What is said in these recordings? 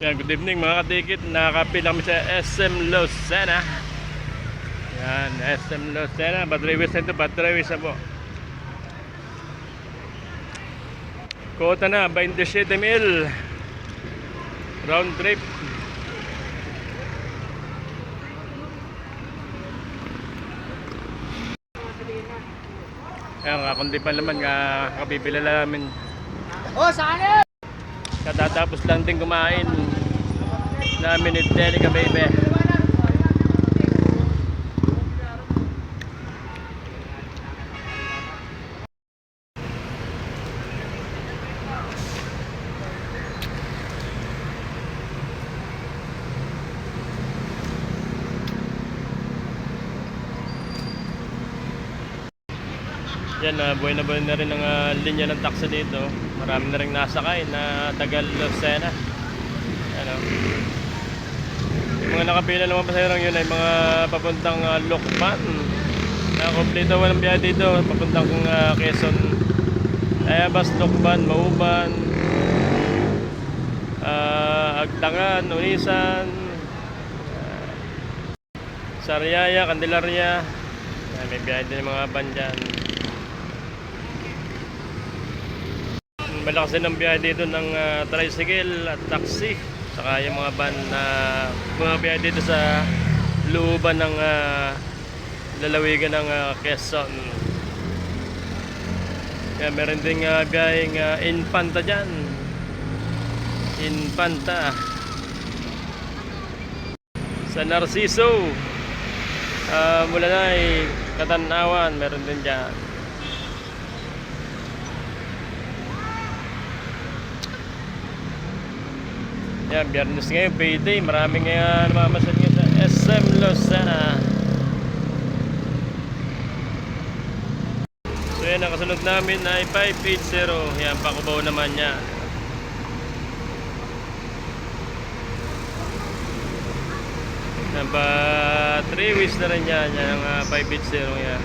Yan, good evening mga katikit. Nakakapila kami sa SM Lucena. Yan, SM Lucena. Badrewis na ito, Badrewis na po. Kota na, 27,000 round trip. Yan, kundi pa naman, kakabibila namin. Oh, saan? Katatapos lang din kumain namin ni Delicate Baby. Yan, buhay na rin ang linya ng taxi dito. Marami na rin nasakay na tagal Lucena. Ano? Yung mga nakapila naman pasahero yun ay mga papuntang Lokban. Nakakomplito ko ng biyahe dito papuntang Quezon. Tayabas, Lokban, Mauban, Agtangan, Unisan, Sariaya, Candelaria. May biyahe din ng mga van dyan. Malakas din ang biyahe dito ng tricycle at taxi, saka yung mga van na bumabiyahe dito sa looban ng lalawigan ng Quezon. Kaya meron ding biyaheng Infanta dyan, Infanta sa Narciso, mula na ay Katanawan, meron din dyan. Yan, Biyernes ngayon, payday. Maraming namamasyal ngayon sa SM Lucena. So yan, ang kasunod namin ay 580. Yan, Pakubaw naman yan. Yan pa, 3 weeks na rin yan. Yan ang 580 yan.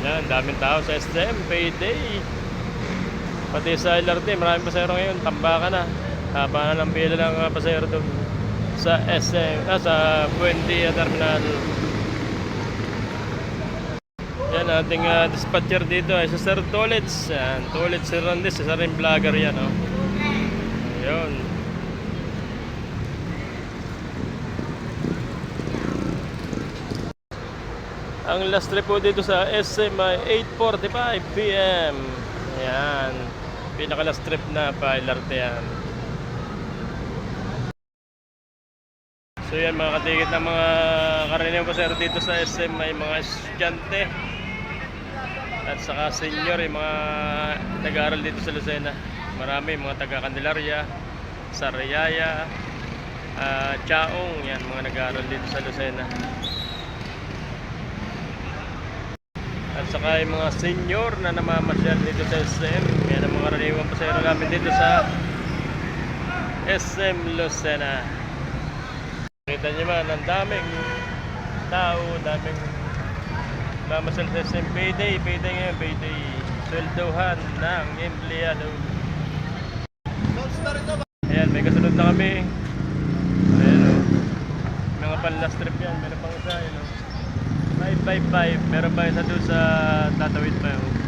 Yan, daming tao sa SM, payday. Pati sa LRT, maraming pasahero ngayon, tambakan na. Haba na ng pila ng pasahero doon sa SM, sa Buendia Terminal. Yan, ating dispatcher dito ay sa Sir Tolets. Yan, Tolets Sir Randes, isa rin vlogger yan. Oh. Ayun. Ang last trip po dito sa SM ay 8:45 PM. Yan. Pinaka last trip na pa LRT yan. So yan mga katikit ng mga karaniwang pasahero dito sa SM ay mga estudyante at saka senior, yung mga nag-aaral dito sa Lucena. Marami, mga taga Candelaria, Sariaya, Chaong, yan mga nag-aaral dito sa Lucena. At saka yung mga senior na namamasyal dito sa SM. Yan ang mga karaniwang pasahero namin dito sa SM Lucena. Kita nyo man, ang daming tao, daming namamasyal sa SM. Payday ngayon, payday. Sweldohan ng empleyado. Ayan, may kasunod na kami. Ayan o. Mga pan-last trip yan, meron pang isa. 555, meron pa isa doon sa tatawid pa yun.